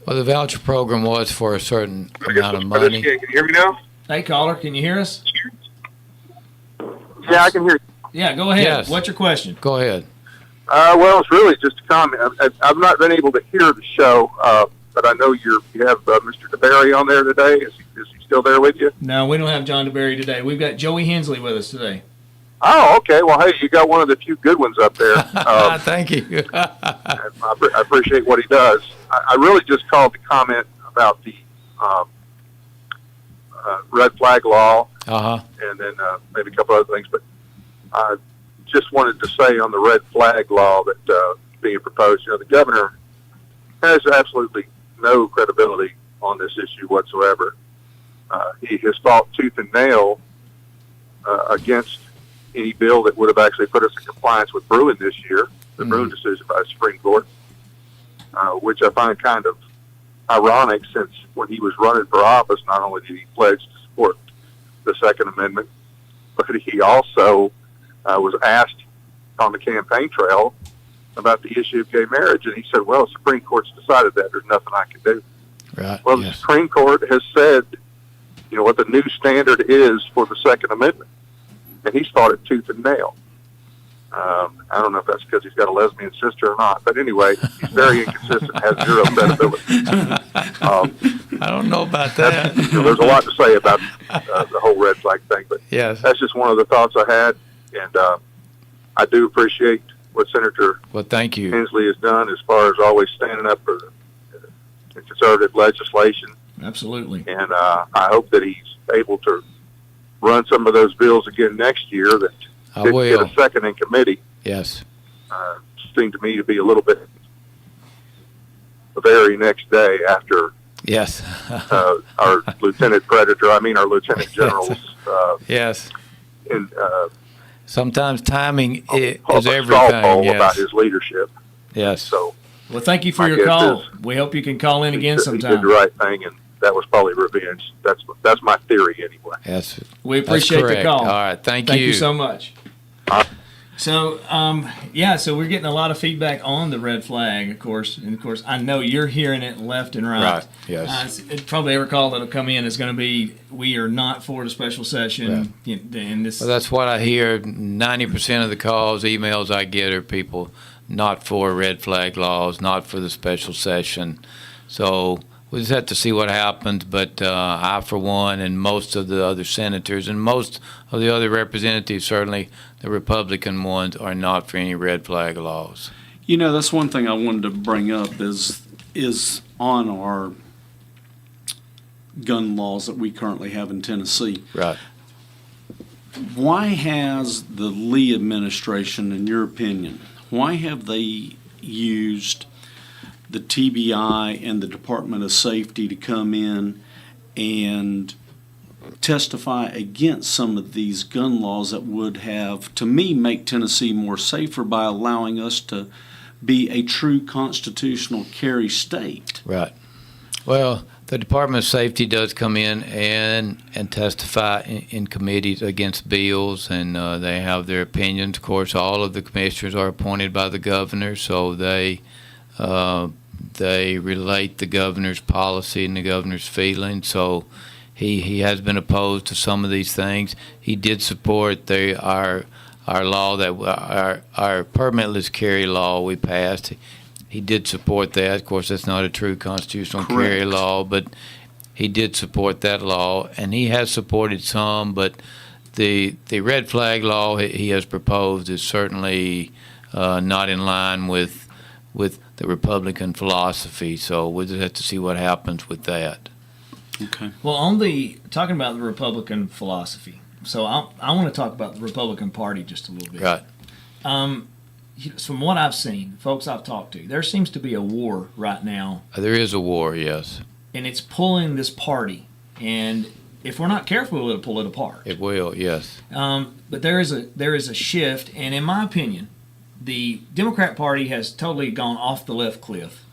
[SPEAKER 4] Well, the voucher program was for a certain amount of money.
[SPEAKER 9] Can you hear me now?
[SPEAKER 3] Hey, caller, can you hear us?
[SPEAKER 9] Yeah, I can hear you.
[SPEAKER 3] Yeah, go ahead.
[SPEAKER 4] Yes.
[SPEAKER 3] What's your question?
[SPEAKER 4] Go ahead.
[SPEAKER 9] Well, it's really just a comment. I've not been able to hear the show, but I know you have Mr. DeBerry on there today. Is he still there with you?
[SPEAKER 3] No, we don't have John DeBerry today. We've got Joey Hensley with us today.
[SPEAKER 9] Oh, okay. Well, hey, you got one of the few good ones up there.
[SPEAKER 4] Thank you.
[SPEAKER 9] I appreciate what he does. I really just called to comment about the red flag law, and then maybe a couple other things. But I just wanted to say on the red flag law that being proposed, the governor has absolutely no credibility on this issue whatsoever. He has fought tooth and nail against any bill that would have actually put us in compliance with Bruin this year, the Bruin decision by the Supreme Court, which I find kind of ironic since when he was running for office, not only did he pledge to support the Second Amendment, but he also was asked on the campaign trail about the issue of gay marriage, and he said, well, the Supreme Court's decided that. There's nothing I can do.
[SPEAKER 4] Right.
[SPEAKER 9] Well, the Supreme Court has said, what the new standard is for the Second Amendment, and he's fought it tooth and nail. I don't know if that's because he's got a lesbian sister or not, but anyway, he's very inconsistent, has zero credibility.
[SPEAKER 4] I don't know about that.
[SPEAKER 9] There's a lot to say about the whole red flag thing, but that's just one of the thoughts I had, and I do appreciate what Senator
[SPEAKER 4] thank you.
[SPEAKER 9] Hensley has done as far as always standing up for the conservative legislation.
[SPEAKER 3] Absolutely.
[SPEAKER 9] And I hope that he's able to run some of those bills again next year that didn't get a second in committee.
[SPEAKER 4] Yes.
[SPEAKER 9] Seemed to me to be a little bit the very next day after
[SPEAKER 4] yes
[SPEAKER 9] our Lieutenant General's
[SPEAKER 4] yes.
[SPEAKER 9] And
[SPEAKER 4] sometimes timing is
[SPEAKER 9] everything.
[SPEAKER 4] Yes.
[SPEAKER 9] About his leadership.
[SPEAKER 4] Yes.
[SPEAKER 9] So.
[SPEAKER 3] Well, thank you for your call. We hope you can call in again sometime.
[SPEAKER 9] He did the right thing, and that was probably revenge. That's my theory anyway.
[SPEAKER 4] Yes.
[SPEAKER 3] We appreciate the call.
[SPEAKER 4] All right. Thank you.
[SPEAKER 3] Thank you so much. So, so we're getting a lot of feedback on the red flag, of course. And, of course, I know you're hearing it left and right.
[SPEAKER 4] Right, yes.
[SPEAKER 3] Probably every call that will come in is going to be, we are not for the special session.
[SPEAKER 4] Right.
[SPEAKER 3] And this,
[SPEAKER 4] well, that's what I hear. 90% of the calls, emails I get are people not for red flag laws, not for the special session. So we'll just have to see what happens. But I, for one, and most of the other senators and most of the other representatives, certainly the Republican ones, are not for any red flag laws.
[SPEAKER 5] You know, that's one thing I wanted to bring up is on our gun laws that we currently have in Tennessee.
[SPEAKER 4] Right.
[SPEAKER 5] Why has the Lee administration, in your opinion, why have they used the TBI and the Department of Safety to come in and testify against some of these gun laws that would have, to me, make Tennessee more safer by allowing us to be a true constitutional carry state?
[SPEAKER 4] Right. Well, the Department of Safety does come in and testify in committees against bills, and they have their opinions. Of course, all of the commissioners are appointed by the governor, so they relate the governor's policy and the governor's feeling. So he has been opposed to some of these things. He did support our law, that our permitless carry law we passed. He did support that. Of course, that's not a true constitutional carry law, but he did support that law, and he has supported some. But the red flag law he has proposed is certainly not in line with the Republican philosophy. So we'll just have to see what happens with that.
[SPEAKER 5] Okay.
[SPEAKER 3] Well, talking about the Republican philosophy, so I want to talk about the Republican Party just a little bit.
[SPEAKER 4] Right.
[SPEAKER 3] From what I've seen, folks I've talked to, there seems to be a war right now.
[SPEAKER 4] There is a war, yes.
[SPEAKER 3] And it's pulling this party. And if we're not careful, it'll pull it apart.
[SPEAKER 4] It will, yes.
[SPEAKER 3] But there is a shift, and in my opinion, the Democrat Party has totally gone off the left cliff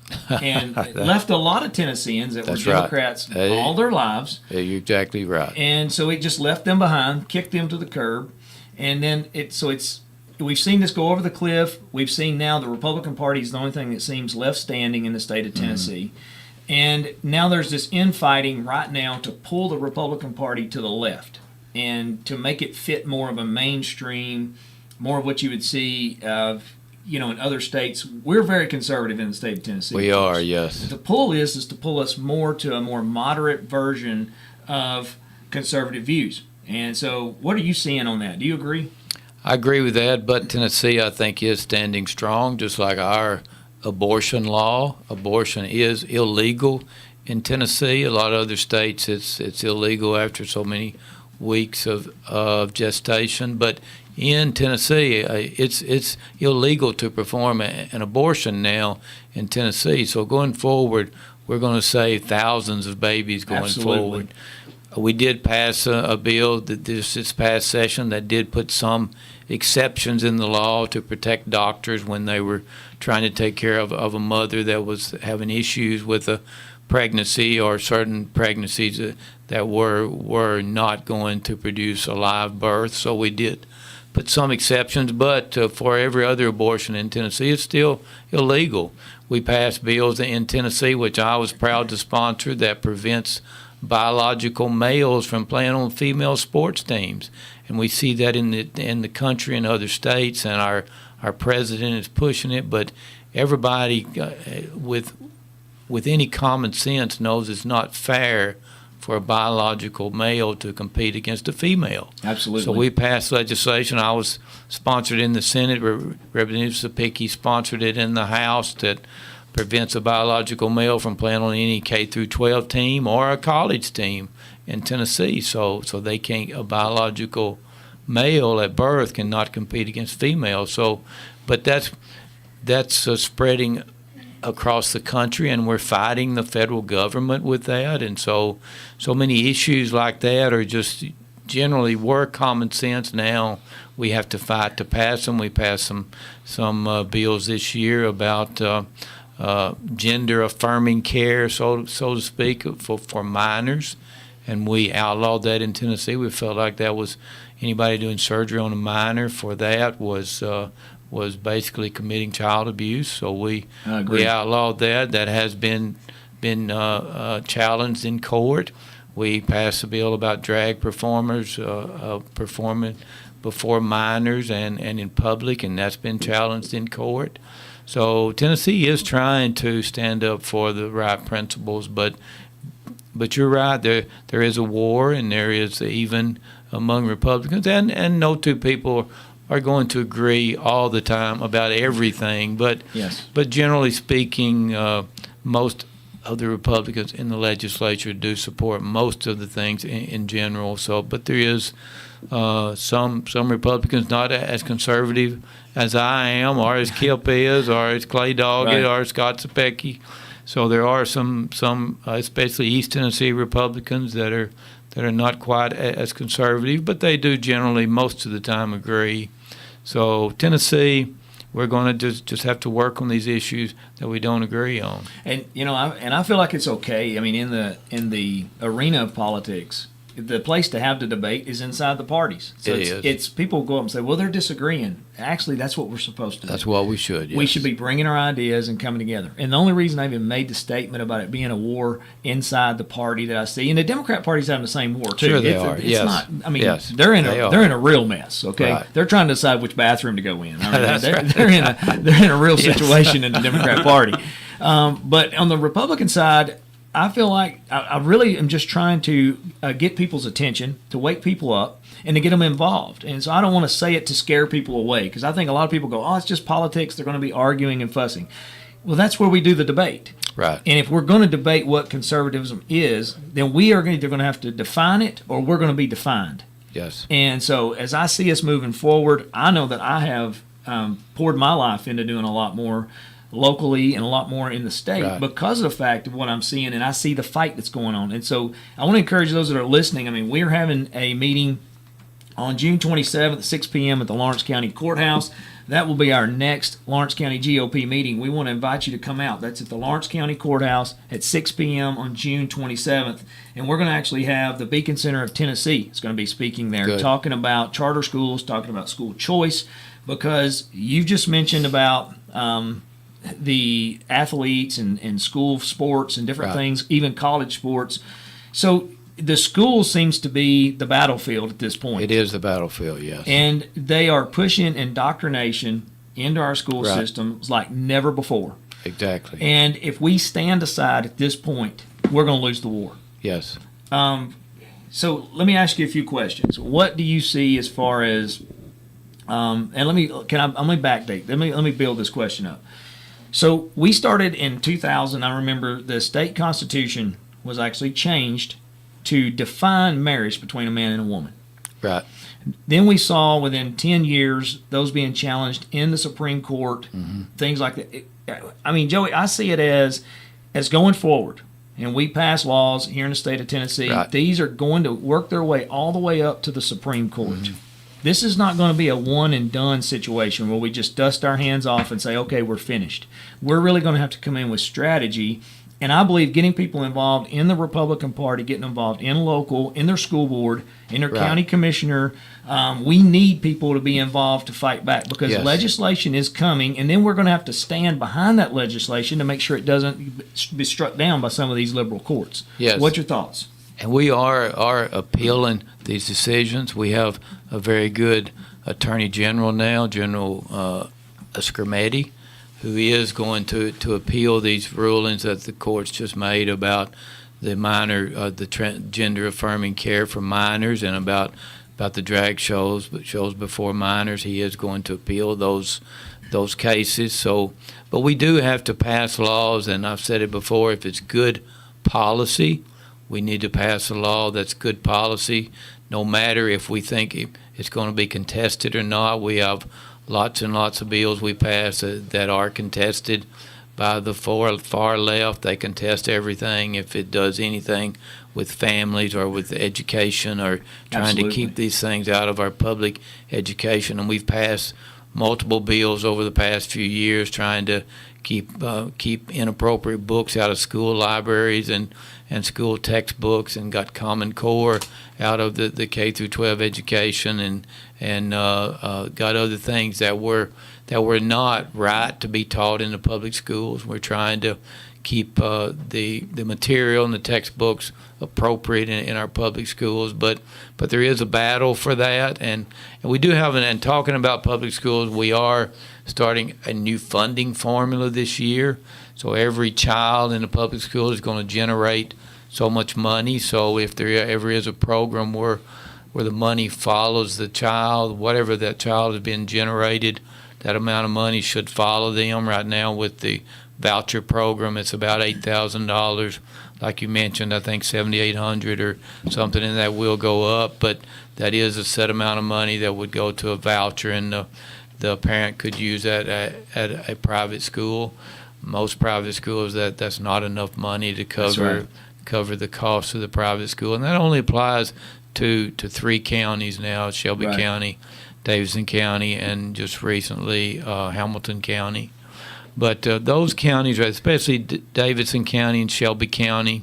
[SPEAKER 3] and left a lot of Tennesseans that were Democrats all their lives.
[SPEAKER 4] Yeah, you're exactly right.
[SPEAKER 3] And so it just left them behind, kicked them to the curb, and then we've seen this go over the cliff. We've seen now the Republican Party is the only thing that seems left standing in the state of Tennessee. Mm-hmm. And now there's this infighting right now to pull the Republican Party to the left and to make it fit more of a mainstream, more of what you would see in other states. We're very conservative in the state of Tennessee.
[SPEAKER 4] We are, yes.
[SPEAKER 3] The pull is to pull us more to a more moderate version of conservative views. And so what are you seeing on that? Do you agree?
[SPEAKER 4] I agree with that, but Tennessee, I think, is standing strong, just like our abortion law. Abortion is illegal in Tennessee. A lot of other states, it's illegal after so many weeks of gestation. But in Tennessee, it's illegal to perform an abortion now in Tennessee. So going forward, we're going to save thousands of babies going forward. We did pass a bill this past session that did put some exceptions in the law to protect doctors when they were trying to take care of a mother that was having issues with a pregnancy or certain pregnancies that were not going to produce a live birth. So we did put some exceptions, but for every other abortion in Tennessee, it's still illegal. We passed bills in Tennessee, which I was proud to sponsor, that prevents biological males from playing on female sports teams. And we see that in the country and other states, and our president is pushing it. But everybody with any common sense knows it's not fair for a biological male to compete against a female.
[SPEAKER 3] Absolutely.
[SPEAKER 4] So we passed legislation. I was sponsored in the Senate. Representative Sapicki sponsored it in the House that prevents a biological male from playing on any K through 12 team or a college team in Tennessee. So they can't, a biological male at birth cannot compete against females. So, but that's spreading across the country, and we're fighting the federal government with that. And so many issues like that are just generally were common sense. Now we have to fight to pass them. We passed some bills this year about gender affirming care, so to speak, for minors, and we outlawed that in Tennessee. We felt like that was anybody doing surgery on a minor for that was basically committing child abuse. So we outlawed that. That has been challenged in court. We passed a bill about drag performers performing before minors and in public, and that's been challenged in court. So Tennessee is trying to stand up for the right principles, but you're right. There is a war, and there is even among Republicans, and no two people are going to agree all the time about everything. But
[SPEAKER 3] yes.
[SPEAKER 4] But generally speaking, most of the Republicans in the legislature do support most of the things in general. So, but there is some Republicans not as conservative as I am, or as Kip is, or as Clay Doggett, or as Scott Zapecki. So there are some especially East Tennessee Republicans that are not quite as conservative, but they do generally most of the time agree. So Tennessee, we're going to just have to work on these issues that we don't agree on.
[SPEAKER 3] And I feel like it's okay. I mean, in the arena of politics, the place to have the debate is inside the parties. So it's people go up and say, well, they're disagreeing. Actually, that's what we're supposed to do.
[SPEAKER 4] That's what we should. Yes.
[SPEAKER 3] We should be bringing our ideas and coming together. And the only reason I even made the statement about it being a war inside the party that I see, and the Democrat Party's having the same war too.
[SPEAKER 4] Sure, they are.
[SPEAKER 3] It's
[SPEAKER 4] yes.
[SPEAKER 3] not. I mean,
[SPEAKER 4] yes.
[SPEAKER 3] they're in a real mess. Okay,
[SPEAKER 4] right.
[SPEAKER 3] They're trying to decide which bathroom to go in. I mean,
[SPEAKER 4] That's right.
[SPEAKER 3] they're in a real situation
[SPEAKER 4] yes.
[SPEAKER 3] in the Democrat Party. But on the Republican side, I feel like I really am just trying to get people's attention, to wake people up, and to get them involved. And so I don't want to say it to scare people away, because I think a lot of people go, oh, it's just politics. They're going to be arguing and fussing. Well, that's where we do the debate.
[SPEAKER 4] Right.
[SPEAKER 3] And if we're going to debate what conservatism is, then we are either going to have to define it, or we're going to be defined.
[SPEAKER 4] Yes.
[SPEAKER 3] And so as I see us moving forward, I know that I have poured my life into doing a lot more locally and a lot more in the state, right, because of the fact of what I'm seeing, and I see the fight that's going on. And so I want to encourage those that are listening. I mean, we're having a meeting on June 27th at 6 p.m. at the Lawrence County Courthouse. That will be our next Lawrence County GOP meeting. We want to invite you to come out. That's at the Lawrence County Courthouse at 6 p.m. on June 27th. And we're going to actually have the Beacon Center of Tennessee. It's going to be speaking there,
[SPEAKER 4] Good.
[SPEAKER 3] Talking about charter schools, talking about school choice, because you just mentioned about the athletes and school sports and different
[SPEAKER 4] right.
[SPEAKER 3] things, even college sports. So the school seems to be the battlefield at this point.
[SPEAKER 4] It is the battlefield, yes.
[SPEAKER 3] And they are pushing indoctrination into our school
[SPEAKER 4] right.
[SPEAKER 3] systems like never before.
[SPEAKER 4] Exactly.
[SPEAKER 3] And if we stand aside at this point, we're going to lose the war.
[SPEAKER 4] Yes.
[SPEAKER 3] So let me ask you a few questions. What do you see as far as and let me backdate. Let me build this question up. So we started in 2000. I remember the state constitution was actually changed to define marriage between a man and a woman.
[SPEAKER 4] Right.
[SPEAKER 3] Then we saw within 10 years those being challenged in the Supreme Court, things like that. I mean, Joey, I see it as going forward, and we pass laws here in the state of Tennessee.
[SPEAKER 4] Right.
[SPEAKER 3] These are going to work their way all the way up to the Supreme Court. This is not going to be a one-and-done situation where we just dust our hands off and say, okay, we're finished. We're really going to have to come in with strategy. And I believe getting people involved in the Republican Party, getting involved in local, in their school board, in their
[SPEAKER 4] right.
[SPEAKER 3] county commissioner, we need people to be involved to fight back, because
[SPEAKER 4] yes.
[SPEAKER 3] legislation is coming, and then we're going to have to stand behind that legislation to make sure it doesn't be struck down by some of these liberal courts.
[SPEAKER 4] Yes.
[SPEAKER 3] What's your thoughts?
[SPEAKER 4] And we are appealing these decisions. We have a very good Attorney General now, General Escrametti, who is going to appeal these rulings that the courts just made about the minor, the gender affirming care for minors, and about the drag shows, but shows before minors. He is going to appeal those cases. So, but we do have to pass laws, and I've said it before. If it's good policy, we need to pass a law that's good policy, no matter if we think it's going to be contested or not. We have lots and lots of bills we pass that are contested by the far left. They contest everything if it does anything with families or with education or trying to keep these things out of our public education. And we've passed multiple bills over the past few years trying to keep inappropriate books out of school libraries and school textbooks, and got Common Core out of the K through 12 education, and got other things that were not right to be taught in the public schools. We're trying to keep the material and the textbooks appropriate in our public schools, but there is a battle for that, and we do have and talking about public schools, we are starting a new funding formula this year. So every child in the public school is going to generate so much money. So if there ever is a program where the money follows the child, whatever that child has been generated, that amount of money should follow them. Right now with the voucher program, it's about $8,000. Like you mentioned, I think $7,800 or something, and that will go up. But that is a set amount of money that would go to a voucher, and the parent could use that at a private school. Most private schools, that's not enough money to cover the cost of the private school, and that only applies to 3 counties now: Shelby County, Davidson County, and just recently Hamilton County. But those counties, especially Davidson County and Shelby County,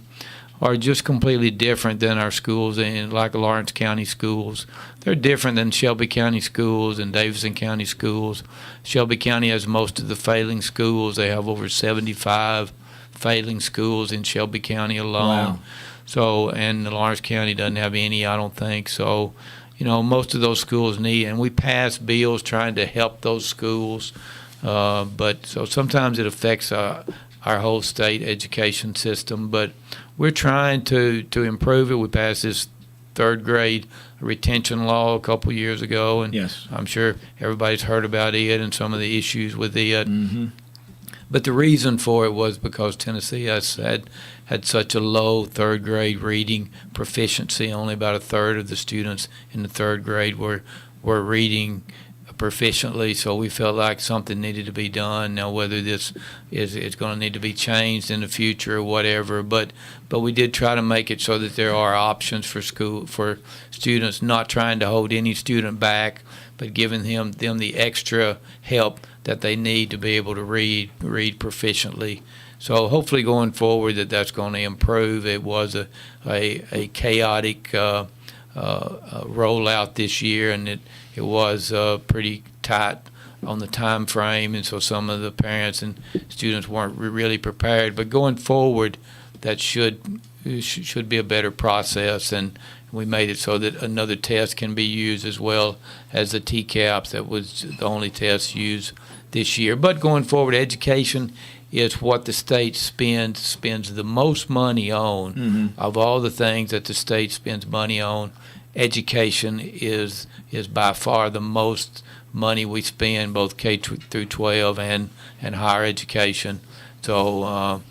[SPEAKER 4] are just completely different than our schools, and like Lawrence County schools. They're different than Shelby County schools and Davidson County schools. Shelby County has most of the failing schools. They have over 75 failing schools in Shelby County alone. Wow. So, and Lawrence County doesn't have any, I don't think. So, most of those schools need, and we pass bills trying to help those schools. But so sometimes it affects our whole state education system, but we're trying to improve it. We passed this 3rd grade retention law a couple years ago, and yes, I'm sure everybody's heard about it and some of the issues with it. Mm-hmm. But the reason for it was because Tennessee has had such a low 3rd grade reading proficiency. Only about a third of the students in the 3rd grade were reading proficiently, so we felt like something needed to be done. Now, whether this is going to need to be changed in the future or whatever, but we did try to make it so that there are options for students, not trying to hold any student back, but giving them the extra help that they need to be able to read proficiently. So hopefully going forward that's going to improve. It was a chaotic rollout this year, and it was pretty tight on the time frame, and so some of the parents and students weren't really prepared. But going forward, that should be a better process, and we made it so that another test can be used as well as the TCAPs. That was the only test used this year. But going forward, education is what the state spends the most money on. Mm-hmm. Of all the things that the state spends money on, education is by far the most money we spend, both K through 12 and higher education. So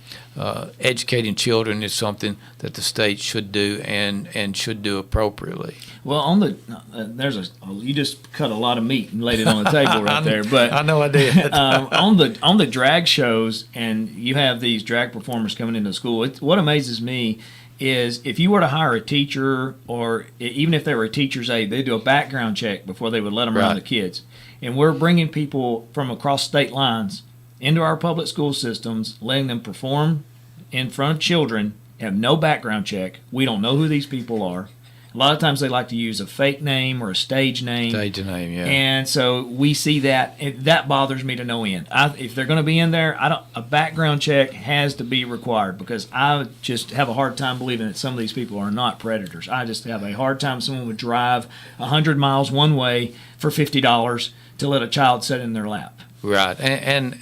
[SPEAKER 4] educating children is something that the state should do and should do appropriately.
[SPEAKER 3] Well, you just cut a lot of meat and laid it on the table right there. But
[SPEAKER 4] I know I did.
[SPEAKER 3] on the drag shows, and you have these drag performers coming into school. What amazes me is if you were to hire a teacher, or even if they were a teacher's aide, they do a background check before they would let them around the kids. And we're bringing people from across state lines into our public school systems, letting them perform in front of children, have no background check. We don't know who these people are. A lot of times they like to use a fake name or a stage name.
[SPEAKER 4] Yeah.
[SPEAKER 3] And so we see that. That bothers me to no end. If they're going to be in there, a background check has to be required, because I just have a hard time believing that some of these people are not predators. I just have a hard time someone would drive 100 miles one way for $50 to let a child sit in their lap.
[SPEAKER 4] Right. And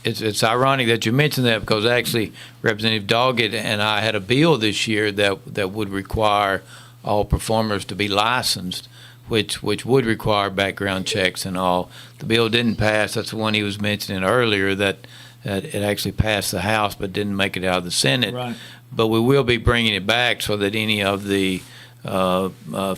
[SPEAKER 4] it's ironic that you mentioned that, because actually Representative Doggett and I had a bill this year that would require all performers to be licensed, which would require background checks and all. The bill didn't pass. That's the one he was mentioning earlier, that it actually passed the House but didn't make it out of the Senate.
[SPEAKER 3] Right.
[SPEAKER 4] But we will be bringing it back so that any of the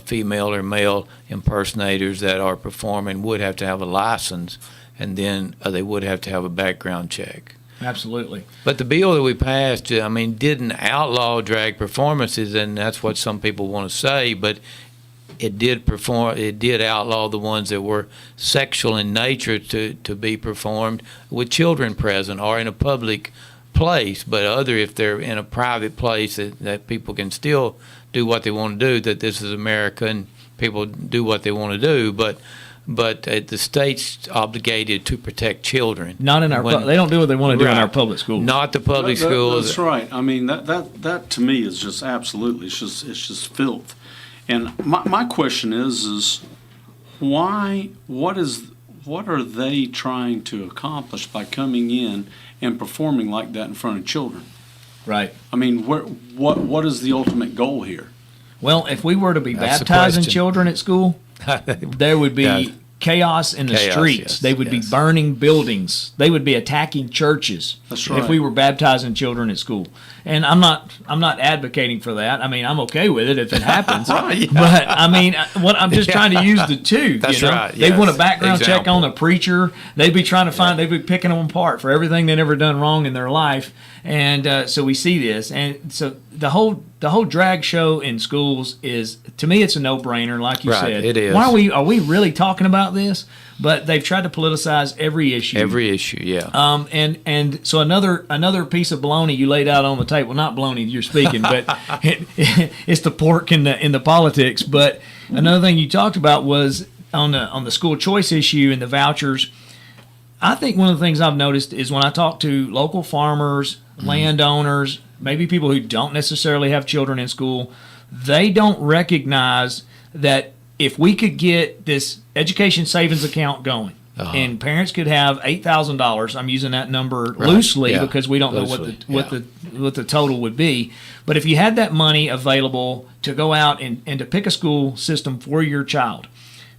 [SPEAKER 4] female or male impersonators that are performing would have to have a license, and then they would have to have a background check.
[SPEAKER 3] Absolutely.
[SPEAKER 4] But the bill that we passed, I mean, didn't outlaw drag performances, and that's what some people want to say, but it did outlaw the ones that were sexual in nature to be performed with children present or in a public place. But if they're in a private place, that people can still do what they want to do, that this is America and people do what they want to do. But the state's obligated to protect children.
[SPEAKER 3] Not in our. They don't do what they want to do in our public schools.
[SPEAKER 4] Not the public schools.
[SPEAKER 5] That's right. I mean, that to me is just absolutely. It's just filth. And my question is why? What are they trying to accomplish by coming in and performing like that in front of children?
[SPEAKER 3] Right.
[SPEAKER 5] I mean, what is the ultimate goal here?
[SPEAKER 3] Well, if we were to be
[SPEAKER 4] That's the
[SPEAKER 3] baptizing
[SPEAKER 4] question.
[SPEAKER 3] children at school, there would be chaos in the streets.
[SPEAKER 4] Yes,
[SPEAKER 3] They would be burning buildings. They would be attacking churches.
[SPEAKER 5] That's right.
[SPEAKER 3] If we were baptizing children at school. And I'm not advocating for that. I mean, I'm okay with it if it happens.
[SPEAKER 5] Right, yeah.
[SPEAKER 3] But I mean, I'm just trying to use the two.
[SPEAKER 4] That's right,
[SPEAKER 3] They
[SPEAKER 4] yes.
[SPEAKER 3] want a background check
[SPEAKER 4] Example.
[SPEAKER 3] on the preacher. They'd be trying to find. They'd be picking them apart for everything they'd ever done wrong in their life. And so we see this. And so the whole drag show in schools is, to me, it's a no-brainer. Like you
[SPEAKER 4] Right,
[SPEAKER 3] said,
[SPEAKER 4] it is.
[SPEAKER 3] Why are we really talking about this? But they've tried to politicize every issue.
[SPEAKER 4] Every issue, yeah.
[SPEAKER 3] And so another piece of baloney you laid out on the table. Well, not baloney, you're speaking, but it's the pork in the politics. But another thing you talked about was on the school choice issue and the vouchers. I think one of the things I've noticed is when I talk to local farmers, landowners, maybe people who don't necessarily have children in school, they don't recognize that if we could get this education savings account going, and parents could have $8,000. I'm using that number loosely because we don't know what the total would be. But if you had that money available to go out and to pick a school system for your child,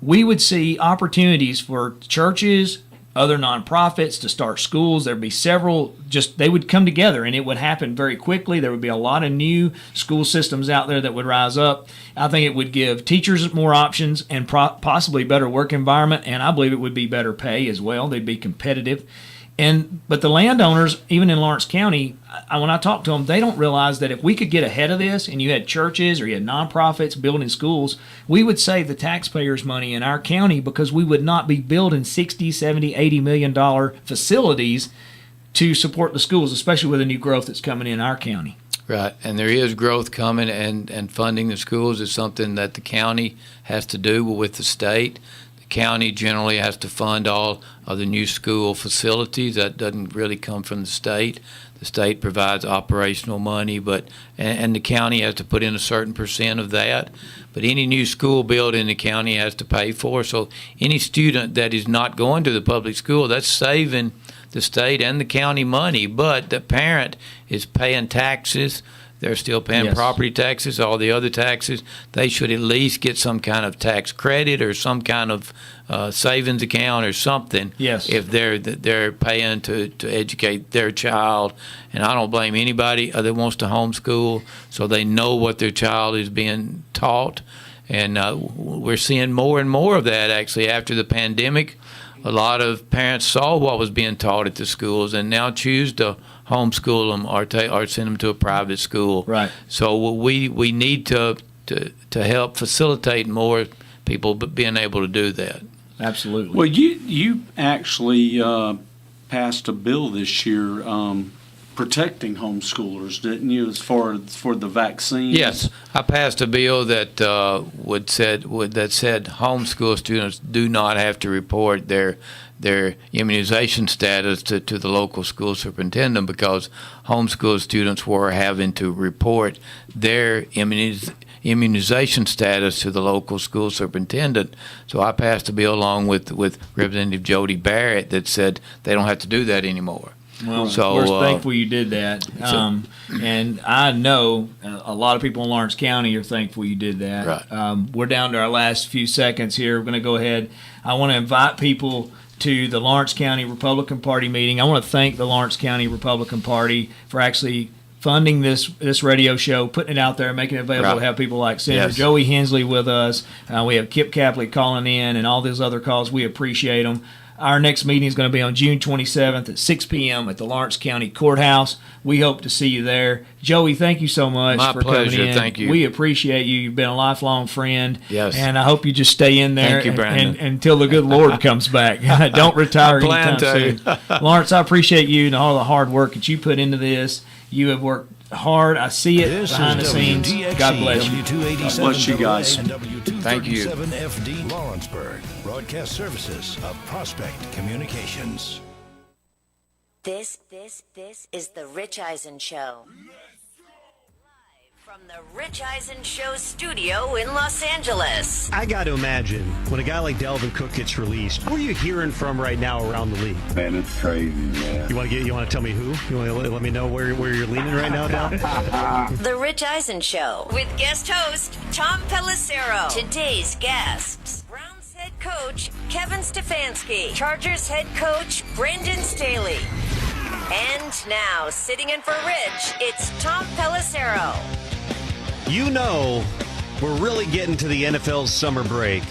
[SPEAKER 3] we would see opportunities for churches, other nonprofits to start schools. There'd be several, they would come together and it would happen very quickly. There would be a lot of new school systems out there that would rise up. I think it would give teachers more options and possibly better work environment, and I believe it would be better pay as well. They'd be competitive. But the landowners, even in Lawrence County, when I talk to them, they don't realize that if we could get ahead of this and you had churches or you had nonprofits building schools, we would save the taxpayers money in our county because we would not be building $60, $70, $80 million facilities to support the schools, especially with the new growth that's coming in our county.
[SPEAKER 4] Right, and there is growth coming, and funding the schools is something that the county has to do with the state. County generally has to fund all of the new school facilities. That doesn't really come from the state. The state provides operational money, and the county has to put in a certain percent of that. But any new school building the county has to pay for. So any student that is not going to the public school, that's saving the state and the county money. But the parent is paying taxes. They're still paying property taxes, all the other taxes. They should at least get some kind of tax credit or some kind of savings account or something.
[SPEAKER 3] Yes.
[SPEAKER 4] If they're paying to educate their child. And I don't blame anybody that wants to homeschool, so they know what their child is being taught. And we're seeing more and more of that actually after the pandemic. A lot of parents saw what was being taught at the schools and now choose to homeschool them or send them to a private school.
[SPEAKER 3] Right.
[SPEAKER 4] So we need to help facilitate more people being able to do that.
[SPEAKER 3] Absolutely.
[SPEAKER 5] Well, you actually passed a bill this year protecting homeschoolers, didn't you, as far as for the vaccines?
[SPEAKER 4] Yes, I passed a bill that said homeschool students do not have to report their immunization status to the local school superintendent, because homeschool students were having to report their immunization status to the local school superintendent. So I passed a bill along with Representative Jody Barrett that said they don't have to do that anymore.
[SPEAKER 3] Well,
[SPEAKER 4] So,
[SPEAKER 3] we're thankful you did that. And I know a lot of people in Lawrence County are thankful you did that.
[SPEAKER 4] Right.
[SPEAKER 3] We're down to our last few seconds here. We're going to go ahead. I want to invite people to the Lawrence County Republican Party meeting. I want to thank the Lawrence County Republican Party for actually funding this radio show, putting it out there, making it available to have people like Senator Joey Hensley with us. We have Kip Capley calling in and all those other calls. We appreciate them. Our next meeting is going to be on June 27th at 6 p.m. at the Lawrence County Courthouse. We hope to see you there. Joey, thank you so much for
[SPEAKER 4] pleasure.
[SPEAKER 3] coming in.
[SPEAKER 4] Thank you.
[SPEAKER 3] We appreciate you. You've been a lifelong friend.
[SPEAKER 4] Yes.
[SPEAKER 3] And I hope you just stay in there
[SPEAKER 4] Thank you, Brandon.
[SPEAKER 3] until the good Lord comes back. Don't retire anytime soon. Lawrence, I appreciate you and all the hard work that you put into this. You have worked hard. I see it behind the scenes. God bless you.
[SPEAKER 5] God bless you guys.
[SPEAKER 4] Thank you.
[SPEAKER 11] FD Lawrenceburg, broadcast services of Prospect Communications.
[SPEAKER 12] This is the Rich Eisen Show. From the Rich Eisen Show studio in Los Angeles.
[SPEAKER 13] I got to imagine, when a guy like Dalvin Cook gets released, who are you hearing from right now around the league?
[SPEAKER 14] Man, it's crazy, man.
[SPEAKER 13] You want to tell me who? You want to let me know where you're leaning right now, Dal?
[SPEAKER 12] The Rich Eisen Show with guest host Tom Pelissero. Today's guests: Browns head coach Kevin Stefanski, Chargers head coach Brandon Staley. And now, sitting in for Rich, it's Tom Pelissero.
[SPEAKER 13] You know, we're really getting to the NFL's summer break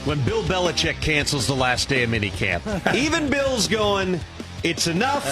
[SPEAKER 13] when Bill Belichick cancels the last day of minicamp. Even Bill's going, it's enough.